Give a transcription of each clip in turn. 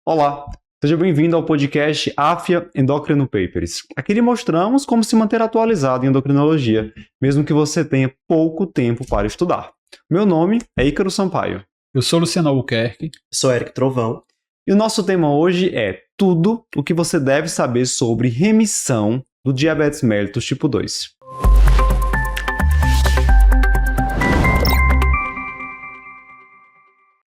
Olá, seja bem-vindo ao podcast AFIA Endocrino Papers. Aqui lhe mostramos como se manter atualizado em endocrinologia, mesmo que você tenha pouco tempo para estudar. Meu nome é Ícaro Sampaio. Eu sou Luciano Albuquerque. Sou Eric Trovão. E o nosso tema hoje é tudo o que você deve saber sobre remissão do diabetes mellitus tipo 2.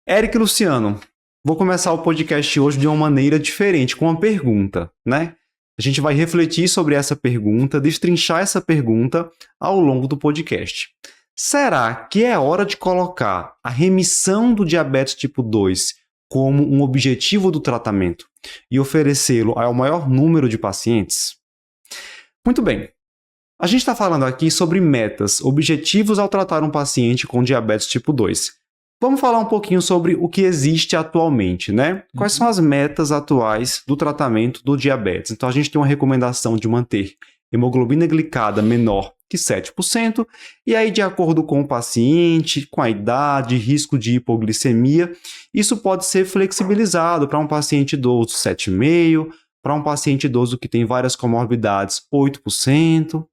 Eric e Luciano, vou começar o podcast hoje de uma maneira diferente, com uma pergunta, né? A gente vai refletir sobre essa pergunta, destrinchar essa pergunta ao longo do podcast. Será que é hora de colocar a remissão do diabetes tipo 2 como um objetivo do tratamento e oferecê-lo ao maior número de pacientes? Muito bem. A gente está falando aqui sobre metas, objetivos ao tratar um paciente com diabetes tipo 2. Vamos falar um pouquinho sobre o que existe atualmente, né? Quais são as metas atuais do tratamento do diabetes? Então, a gente tem uma recomendação de manter hemoglobina glicada menor que 7%, e aí, de acordo com o paciente, com a idade, risco de hipoglicemia, isso pode ser flexibilizado para um paciente idoso 7,5%, para um paciente idoso que tem várias comorbidades 8%.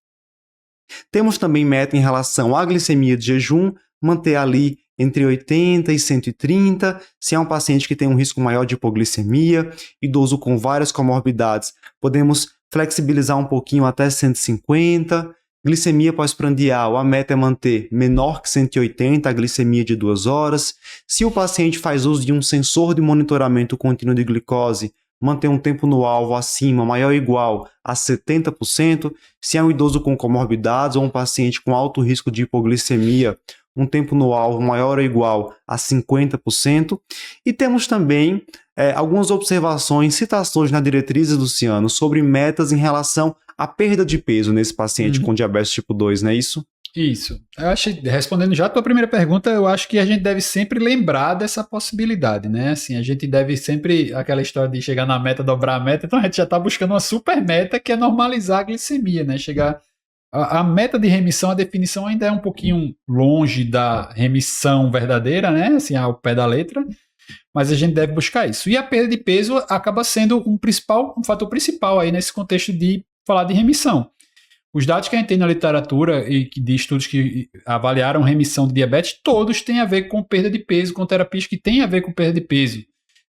Temos também meta em relação à glicemia de jejum, manter ali entre 80 e 130, se é um paciente que tem um risco maior de hipoglicemia, idoso com várias comorbidades, podemos flexibilizar um pouquinho até 150. Glicemia pós-prandial, a meta é manter menor que 180, a glicemia de 2 horas. Se o paciente faz uso de um sensor de monitoramento contínuo de glicose, manter um tempo no alvo acima, maior ou igual a 70%. Se é um idoso com comorbidades ou um paciente com alto risco de hipoglicemia, um tempo no alvo maior ou igual a 50%. E temos também algumas observações, citações na diretriz, Luciano, sobre metas em relação à perda de peso nesse paciente com diabetes tipo 2, não é isso? Isso. Eu acho, respondendo já a tua primeira pergunta, eu acho que a gente deve sempre lembrar dessa possibilidade, né? Assim, a gente deve sempre, aquela história de chegar na meta, dobrar a meta, então a gente já está buscando uma super meta que é normalizar a glicemia, né? Chegar... A meta de remissão, a definição ainda é um pouquinho longe da remissão verdadeira, né? Assim, ao pé da letra, mas a gente deve buscar isso. E a perda de peso acaba sendo um fator principal aí nesse contexto de falar de remissão. Os dados que a gente tem na literatura e de estudos que avaliaram remissão de diabetes, todos têm a ver com perda de peso, com terapias que têm a ver com perda de peso.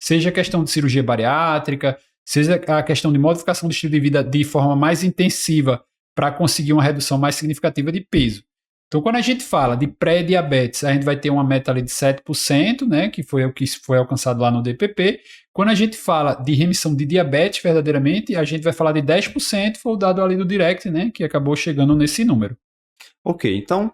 Seja a questão de cirurgia bariátrica, seja a questão de modificação do estilo de vida de forma mais intensiva para conseguir uma redução mais significativa de peso. Então, quando a gente fala de pré-diabetes, a gente vai ter uma meta ali de 7%, né, que foi o que foi alcançado lá no DPP. Quando a gente fala de remissão de diabetes, verdadeiramente, a gente vai falar de 10%, foi o dado ali do Direct, né, que acabou chegando nesse número. Ok, então,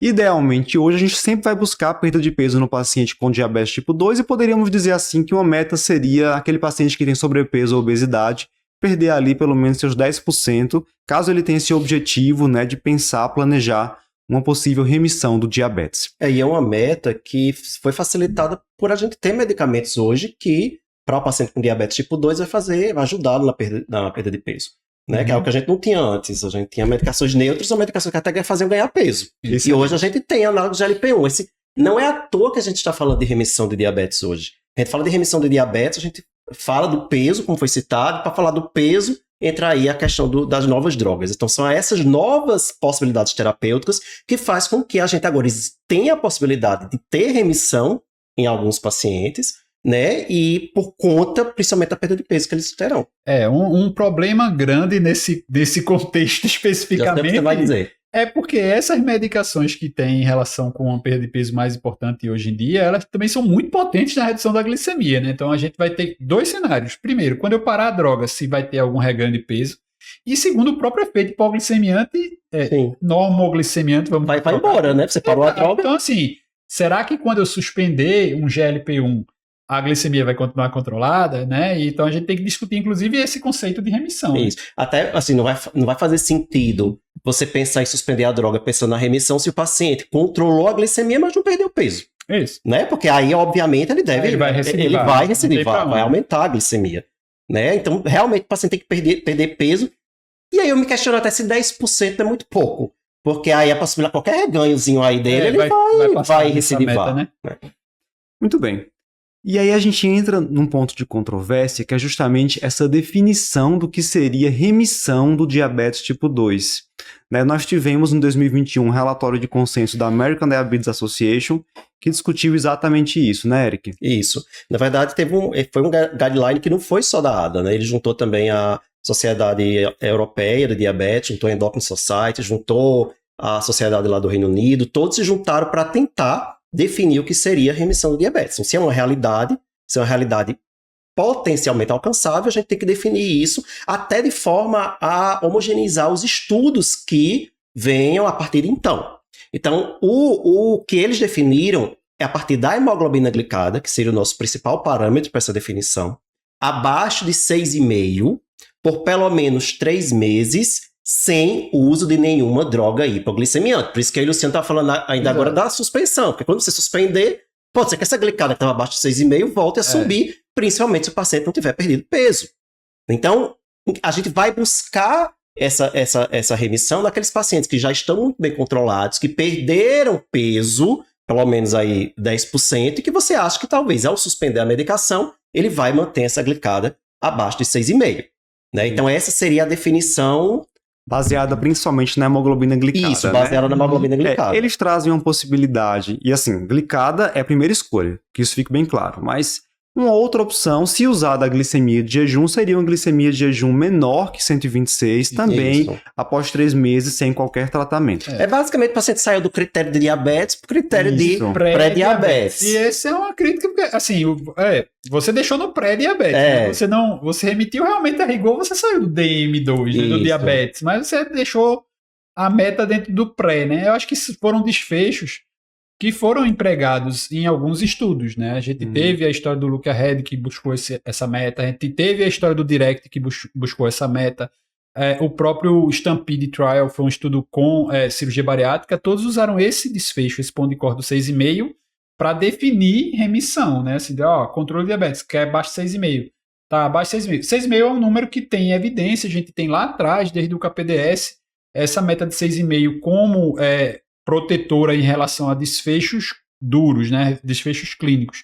idealmente, hoje a gente sempre vai buscar a perda de peso no paciente com diabetes tipo 2 e poderíamos dizer assim que uma meta seria aquele paciente que tem sobrepeso ou obesidade, perder ali pelo menos seus 10%, caso ele tenha esse objetivo, né, de pensar, planejar uma possível remissão do diabetes. E é uma meta que foi facilitada por a gente ter medicamentos hoje que, para o paciente com diabetes tipo 2, vai ajudá-lo na perda de peso. Né? Que é o que a gente não tinha antes. A gente tinha medicações neutras ou medicações que até faziam ganhar peso. E hoje a gente tem análogo de GLP-1. Não é à toa que a gente está falando de remissão de diabetes hoje. A gente fala de remissão de diabetes, a gente fala do peso, como foi citado, para falar do peso, entra aí a questão das novas drogas. Então, são essas novas possibilidades terapêuticas que faz com que a gente agora tenha a possibilidade de ter remissão em alguns pacientes, né? E por conta, principalmente, da perda de peso que eles terão. Um problema grande nesse contexto especificamente. Já você vai dizer. É porque essas medicações que têm em relação com uma perda de peso mais importante hoje em dia, elas também são muito potentes na redução da glicemia, né? Então a gente vai ter dois cenários. Primeiro, quando eu parar a droga, se vai ter algum reganho de peso. E segundo, o próprio efeito hipoglicemiante, normoglicemiante, vai embora, né? Você parou a droga. Então assim, será que quando eu suspender um GLP-1, a glicemia vai continuar controlada, né? Então a gente tem que discutir, inclusive, esse conceito de remissão. Isso. Até, assim, não vai fazer sentido você pensar em suspender a droga pensando na remissão se o paciente controlou a glicemia, mas não perdeu peso. Isso. Né? Porque aí, obviamente, ele vai recidivar, vai aumentar a glicemia. Né? Então, realmente, o paciente tem que perder peso. E aí eu me questiono até se 10% é muito pouco. Porque aí a possibilidade, qualquer reganhozinho aí dele, ele vai recidivar. Meta, né? Muito bem. E aí a gente entra num ponto de controvérsia, que é justamente essa definição do que seria remissão do diabetes tipo 2. Né? Nós tivemos em 2021 um relatório de consenso da American Diabetes Association que discutiu exatamente isso, né, Eric? Isso. Na verdade, foi um guideline que não foi só da ADA, né? Ele juntou também a Sociedade Europeia de Diabetes, juntou a Endocrine Society, juntou a Sociedade lá do Reino Unido, todos se juntaram para tentar definir o que seria a remissão do diabetes. Então, se é uma realidade potencialmente alcançável, a gente tem que definir isso até de forma a homogeneizar os estudos que venham a partir de então. Então, o que eles definiram é a partir da hemoglobina glicada, que seria o nosso principal parâmetro para essa definição, abaixo de 6,5 por pelo menos 3 meses, sem o uso de nenhuma droga hipoglicemiante. Por isso que aí o Luciano está falando ainda agora da suspensão, porque quando você suspender, pode ser que essa glicada que estava abaixo de 6,5 volte a subir, principalmente se o paciente não tiver perdido peso. Então, a gente vai buscar essa remissão naqueles pacientes que já estão muito bem controlados, que perderam peso, pelo menos aí 10%, e que você acha que talvez ao suspender a medicação, ele vai manter essa glicada abaixo de 6,5. Né? Então, essa seria a definição... Baseada principalmente na hemoglobina glicada. Isso, baseada na hemoglobina glicada. Eles trazem uma possibilidade, e assim, glicada é a primeira escolha, que isso fique bem claro, mas uma outra opção, se usada a glicemia de jejum, seria uma glicemia de jejum menor que 126, também após 3 meses sem qualquer tratamento. É basicamente o paciente saiu do critério de diabetes para o critério de pré-diabetes. E essa é uma crítica, porque assim, você deixou no pré-diabetes, né? Você remitiu realmente a rigor, você saiu do DM2, né, do diabetes, mas você deixou a meta dentro do pré, né? Eu acho que foram desfechos que foram empregados em alguns estudos, né? A gente teve a história do Look Ahead, que buscou essa meta, a gente teve a história do Direct, que buscou essa meta, o próprio Stampede Trial foi um estudo com cirurgia bariátrica, todos usaram esse desfecho, esse ponto de corda do 6,5, para definir remissão, né? Assim, controle de diabetes, que é abaixo de 6,5. Tá, abaixo de 6,5. 6,5 é um número que tem evidência, a gente tem lá atrás, desde o KPDS, essa meta de 6,5 como protetora em relação a desfechos duros, né? Desfechos clínicos.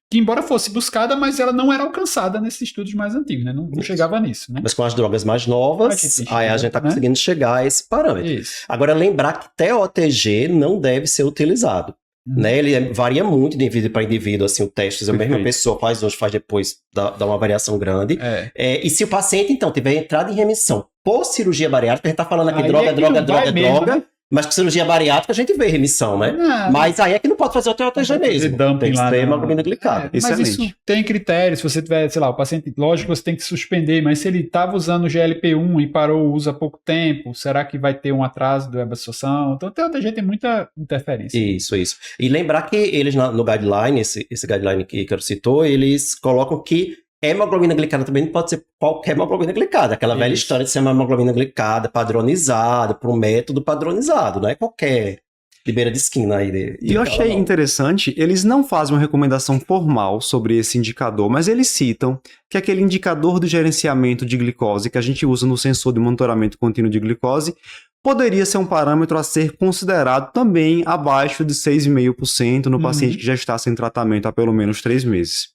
Que embora fosse buscada, mas ela não era alcançada nesses estudos mais antigos, né? Não chegava nisso, né? Mas com as drogas mais novas, aí a gente está conseguindo chegar a esse parâmetro. Isso. Agora, lembrar que TOTG não deve ser utilizado. Né? Ele varia muito de indivíduo para indivíduo, assim, o teste, a mesma pessoa faz hoje, faz depois, dá uma variação grande. E se o paciente, então, tiver entrado em remissão por cirurgia bariátrica, a gente está falando aqui droga, mas com cirurgia bariátrica a gente vê remissão, né? Mas aí é que não pode fazer o TOTG mesmo. Tem que ter hemoglobina glicada. Mas isso tem critério. Se você tiver, sei lá, o paciente, lógico, você tem que suspender, mas se ele estava usando o GLP-1 e parou o uso há pouco tempo, será que vai ter um atraso da absorção? Então o TOTG tem muita interferência. Isso. E lembrar que eles no guideline, esse guideline que Ícaro citou, eles colocam que hemoglobina glicada também não pode ser qualquer hemoglobina glicada. Aquela velha história de ser uma hemoglobina glicada padronizada, para um método padronizado. Não é qualquer de beira de esquina aí. E eu achei interessante, eles não fazem uma recomendação formal sobre esse indicador, mas eles citam que aquele indicador do gerenciamento de glicose que a gente usa no sensor de monitoramento contínuo de glicose poderia ser um parâmetro a ser considerado também abaixo de 6,5% no paciente que já está sem tratamento há pelo menos 3 meses.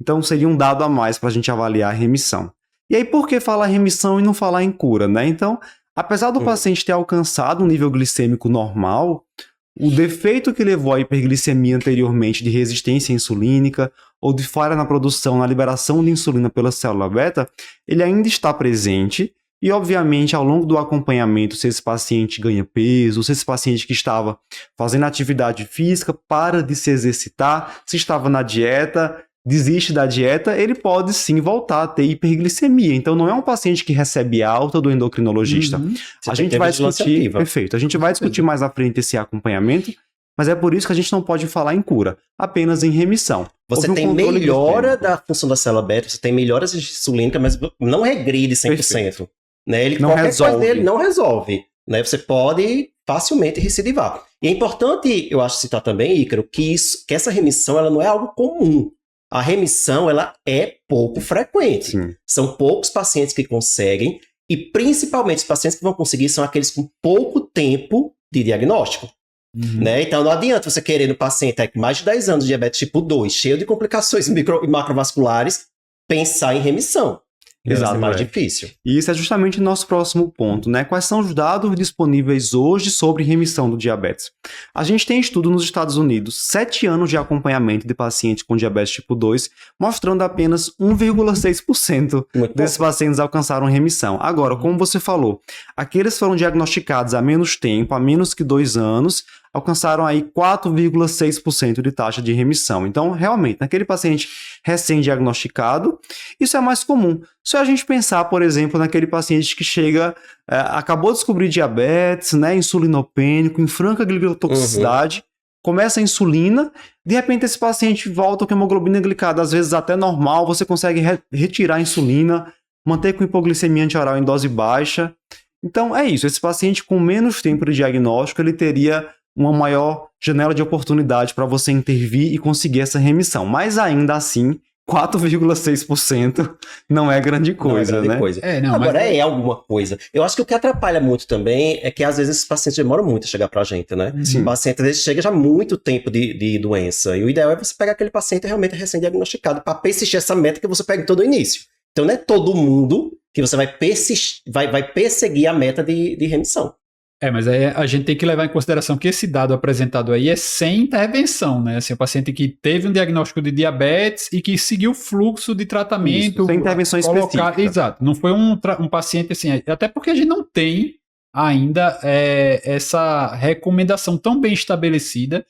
Então seria um dado a mais para a gente avaliar a remissão. E aí por que falar remissão e não falar em cura, né? Então, apesar do paciente ter alcançado um nível glicêmico normal, o defeito que levou à hiperglicemia anteriormente de resistência insulínica ou de falha na produção, na liberação de insulina pela célula beta, ele ainda está presente e, obviamente, ao longo do acompanhamento, se esse paciente ganha peso, se esse paciente que estava fazendo atividade física para de se exercitar, se estava na dieta, desiste da dieta, ele pode sim voltar a ter hiperglicemia. Então não é um paciente que recebe alta do endocrinologista. A gente vai discutir, perfeito. A gente vai discutir mais à frente esse acompanhamento, mas é por isso que a gente não pode falar em cura, apenas em remissão. Você tem melhora da função da célula beta, você tem melhoras insulínicas, mas não regride 100%. Né? Ele, não resolve. Ele não resolve. Né? Você pode facilmente recidivar. E é importante, eu acho, citar também, Ícaro, que essa remissão ela não é algo comum. A remissão ela é pouco frequente. Sim. São poucos pacientes que conseguem, e principalmente os pacientes que vão conseguir são aqueles com pouco tempo de diagnóstico. Né? Então não adianta você querer no paciente com mais de 10 anos de diabetes tipo 2, cheio de complicações micro e macrovasculares, pensar em remissão. Exato, É mais difícil. E isso é justamente o nosso próximo ponto, né? Quais são os dados disponíveis hoje sobre remissão do diabetes? A gente tem estudo nos Estados Unidos, 7 anos de acompanhamento de pacientes com diabetes tipo 2, mostrando apenas 1,6% desses pacientes alcançaram remissão. Agora, como você falou, aqueles que foram diagnosticados há menos tempo, há menos que 2 anos, alcançaram aí 4,6% de taxa de remissão. Então, realmente, naquele paciente recém-diagnosticado, isso é mais comum. Se a gente pensar, por exemplo, naquele paciente que acabou de descobrir diabetes, né, insulinopênico, em franca glicotoxicidade, começa a insulina, de repente esse paciente volta com hemoglobina glicada, às vezes até normal, você consegue retirar a insulina, manter com hipoglicemia antioral em dose baixa. Então, é isso. Esse paciente com menos tempo de diagnóstico, ele teria uma maior janela de oportunidade para você intervir e conseguir essa remissão. Mas ainda assim, 4,6% não é grande coisa, né? Agora é alguma coisa. Eu acho que o que atrapalha muito também é que às vezes esses pacientes demoram muito a chegar pra gente, né? Sim. O paciente às vezes chega já há muito tempo de doença. E o ideal é você pegar aquele paciente realmente recém-diagnosticado para persistir essa meta que você pega em todo o início. Então não é todo mundo que você vai perseguir a meta de remissão. Mas aí a gente tem que levar em consideração que esse dado apresentado aí é sem intervenção, né? Assim, o paciente que teve um diagnóstico de diabetes e que seguiu o fluxo de tratamento. Isso, sem intervenção específica. Exato. Não foi um paciente assim, até porque a gente não tem ainda essa recomendação tão bem estabelecida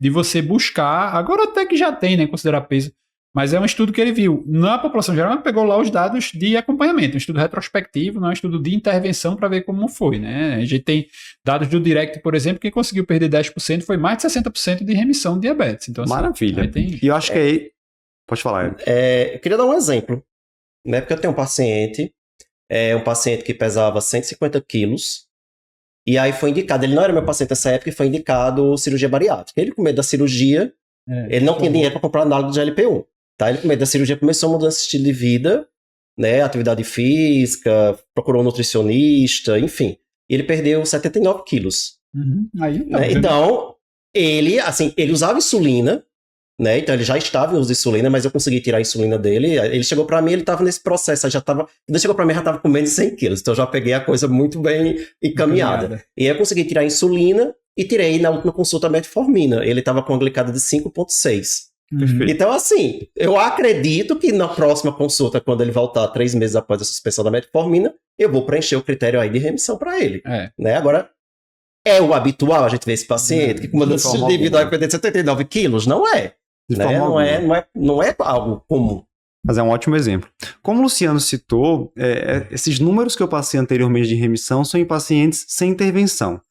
de você buscar, agora até que já tem, né, considerar peso, mas é um estudo que ele viu na população geral, mas pegou lá os dados de acompanhamento, um estudo retrospectivo, não é um estudo de intervenção para ver como foi, né? A gente tem dados do Direct, por exemplo, que conseguiu perder 10%, foi mais de 60% de remissão de diabetes. Então, assim, maravilha. E eu acho que aí... Pode falar. Eu queria dar um exemplo, né? Porque eu tenho um paciente que pesava 150 quilos, e aí foi indicado, ele não era meu paciente nessa época, e foi indicado cirurgia bariátrica. Ele, com medo da cirurgia, ele não tinha dinheiro para comprar análogo de GLP-1. Tá? Ele, com medo da cirurgia, começou a mudança de estilo de vida, né? Atividade física, procurou um nutricionista, enfim. E ele perdeu 79 quilos. Né? Então, ele usava insulina, né? Então ele já estava em uso de insulina, mas eu consegui tirar a insulina dele. Ele chegou pra mim, ele estava nesse processo, quando ele chegou pra mim, já estava com menos de 100 quilos. Então eu já peguei a coisa muito bem encaminhada. E aí eu consegui tirar a insulina e tirei na última consulta a metformina. Ele estava com uma glicada de 5,6. Então, assim, eu acredito que na próxima consulta, quando ele voltar 3 meses após a suspensão da metformina, eu vou preencher o critério aí de remissão para ele. Né? Agora, é o habitual a gente ver esse paciente que com mudança de vida vai perder 79 quilos? Não é. Né? Não é algo comum. Mas é um ótimo exemplo. Como o Luciano citou, esses números que eu passei anteriormente de remissão são em pacientes sem intervenção.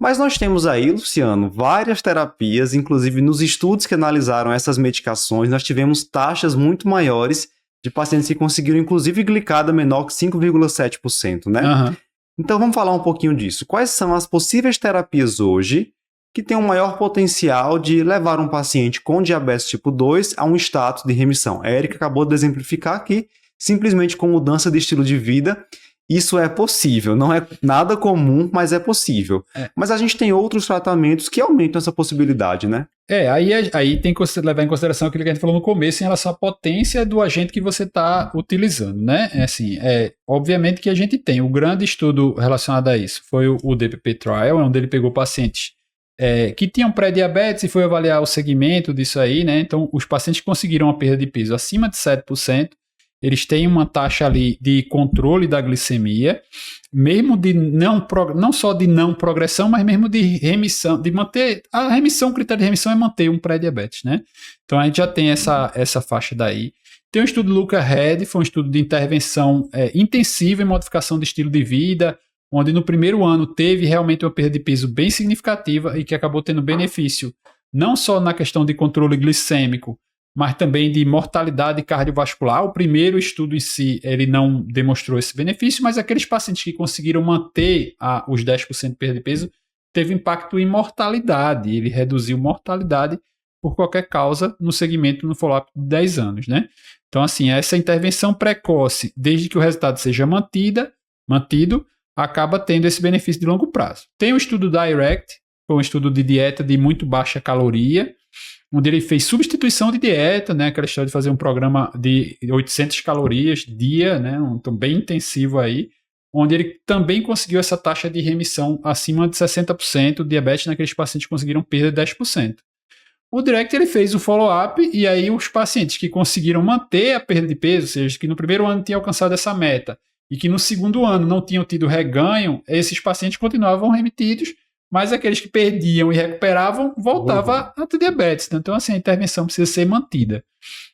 Mas nós temos aí, Luciano, várias terapias, inclusive nos estudos que analisaram essas medicações, nós tivemos taxas muito maiores de pacientes que conseguiram, inclusive, glicada menor que 5,7%, né? Então vamos falar um pouquinho disso. Quais são as possíveis terapias hoje que tem um maior potencial de levar um paciente com diabetes tipo 2 a um status de remissão? A Érica acabou de exemplificar aqui, simplesmente com mudança de estilo de vida, isso é possível. Não é nada comum, mas é possível. Mas a gente tem outros tratamentos que aumentam essa possibilidade, né? Aí tem que levar em consideração aquilo que a gente falou no começo em relação à potência do agente que você está utilizando, né? Obviamente que a gente tem o grande estudo relacionado a isso, foi o DPP Trial, onde ele pegou pacientes que tinham pré-diabetes e foi avaliar o segmento disso aí, né? Então, os pacientes que conseguiram uma perda de peso acima de 7%, eles têm uma taxa ali de controle da glicemia, mesmo de não só de não progressão, mas mesmo de remissão, de manter a remissão, o critério de remissão é manter um pré-diabetes, né? Então, a gente já tem essa faixa daí. Tem um estudo do Luca Red, foi um estudo de intervenção intensiva em modificação de estilo de vida, onde no primeiro ano teve realmente uma perda de peso bem significativa e que acabou tendo benefício não só na questão de controle glicêmico, mas também de mortalidade cardiovascular. O primeiro estudo em si, ele não demonstrou esse benefício, mas aqueles pacientes que conseguiram manter os 10% de perda de peso, teve impacto em mortalidade. Ele reduziu mortalidade por qualquer causa no segmento no follow-up de 10 anos, né? Então, assim, essa intervenção precoce, desde que o resultado seja mantido, acaba tendo esse benefício de longo prazo. Tem o estudo Direct, foi um estudo de dieta de muito baixa caloria, onde ele fez substituição de dieta, né, aquela história de fazer um programa de 800 calorias dia, né, então bem intensivo aí, onde ele também conseguiu essa taxa de remissão acima de 60%, diabetes naqueles pacientes que conseguiram perda de 10%. O Direct ele fez o follow-up e aí os pacientes que conseguiram manter a perda de peso, ou seja, que no primeiro ano tinham alcançado essa meta e que no segundo ano não tinham tido reganho, esses pacientes continuavam remitidos, mas aqueles que perdiam e recuperavam voltavam a ter diabetes. Então, assim, a intervenção precisa ser mantida.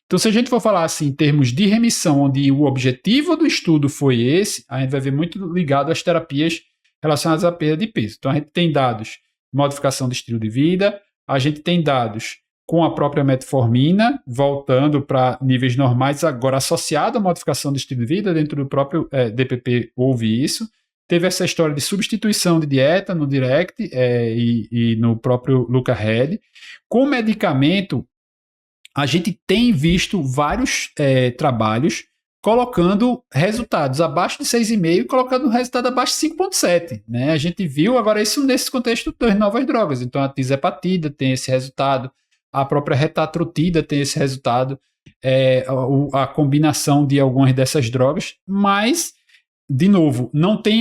Então, se a gente for falar assim, em termos de remissão, onde o objetivo do estudo foi esse, a gente vai ver muito ligado às terapias relacionadas à perda de peso. Então, a gente tem dados de modificação do estilo de vida, a gente tem dados com a própria metformina, voltando para níveis normais, agora associado à modificação do estilo de vida, dentro do próprio DPP houve isso. Teve essa história de substituição de dieta no Direct e no próprio Luca-Red. Com medicamento, a gente tem visto vários trabalhos colocando resultados abaixo de 6,5 e colocando resultado abaixo de 5,7. Né? A gente viu agora isso nesse contexto das novas drogas. Então, a tizepatida tem esse resultado, a própria retatrutida tem esse resultado, a combinação de algumas dessas drogas, mas, de novo,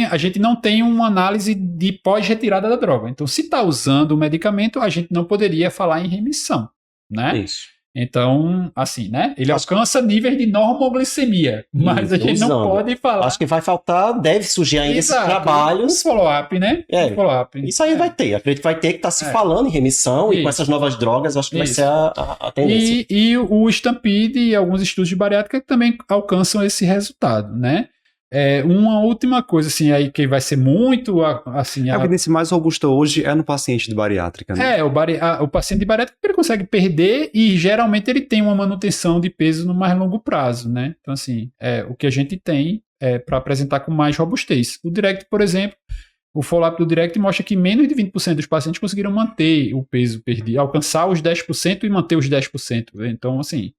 a gente não tem uma análise de pós-retirada da droga. Então, se está usando o medicamento, a gente não poderia falar em remissão. Né? Isso. Então, assim, né? Ele alcança níveis de normoglicemia, mas a gente não pode falar. Acho que vai faltar, deve surgir ainda esses trabalhos. Um follow-up, né? Follow-up. Isso aí vai ter. Acredito que vai ter que estar se falando em remissão e com essas novas drogas, acho que vai ser a tendência. E o Stampede e alguns estudos de bariátrica também alcançam esse resultado, né? Uma última coisa, assim, aí que vai ser muito, assim... A evidência mais robusta hoje é no paciente de bariátrica, né? O paciente de bariátrica ele consegue perder e geralmente ele tem uma manutenção de peso no mais longo prazo, né? Então, assim, o que a gente tem para apresentar com mais robustez. O Direct, por exemplo, o follow-up do Direct mostra que menos de 20% dos pacientes conseguiram manter o peso perdido, alcançar os 10% e manter os 10%. Então, assim...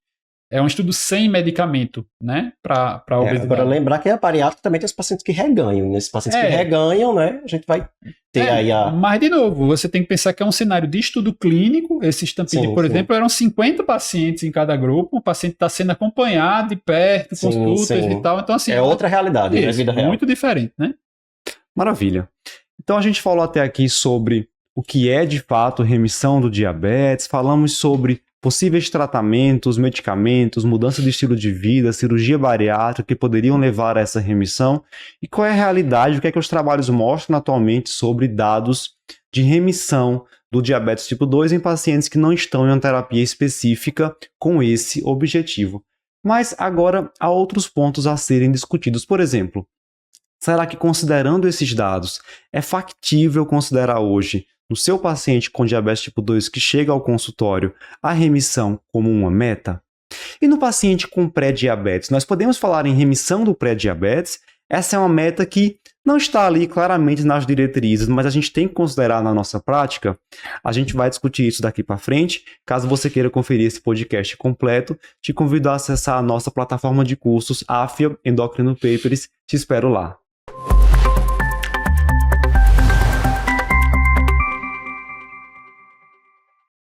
É um estudo sem medicamento, né? Para obesidade. Agora, lembrar que a bariátrica também tem os pacientes que reganham. Nesses pacientes que reganham, né? A gente vai ter aí a... Mas, de novo, você tem que pensar que é um cenário de estudo clínico. Esse Stampede, por exemplo, eram 50 pacientes em cada grupo. O paciente está sendo acompanhado de perto, consultas e tal. Então, assim... É outra realidade, né? Vida real. Muito diferente, né? Maravilha. Então, a gente falou até aqui sobre o que é, de fato, remissão do diabetes. Falamos sobre possíveis tratamentos, medicamentos, mudança de estilo de vida, cirurgia bariátrica que poderiam levar a essa remissão e qual é a realidade, o que é que os trabalhos mostram atualmente sobre dados de remissão do diabetes tipo 2 em pacientes que não estão em uma terapia específica com esse objetivo. Mas agora há outros pontos a serem discutidos. Por exemplo, será que considerando esses dados, é factível considerar hoje no seu paciente com diabetes tipo 2 que chega ao consultório, a remissão como uma meta? E no paciente com pré-diabetes, nós podemos falar em remissão do pré-diabetes? Essa é uma meta que não está ali claramente nas diretrizes, mas a gente tem que considerar na nossa prática. A gente vai discutir isso daqui para frente. Caso você queira conferir esse podcast completo, te convido a acessar a nossa plataforma de cursos, AFIA Endocrino Papers. Te espero lá.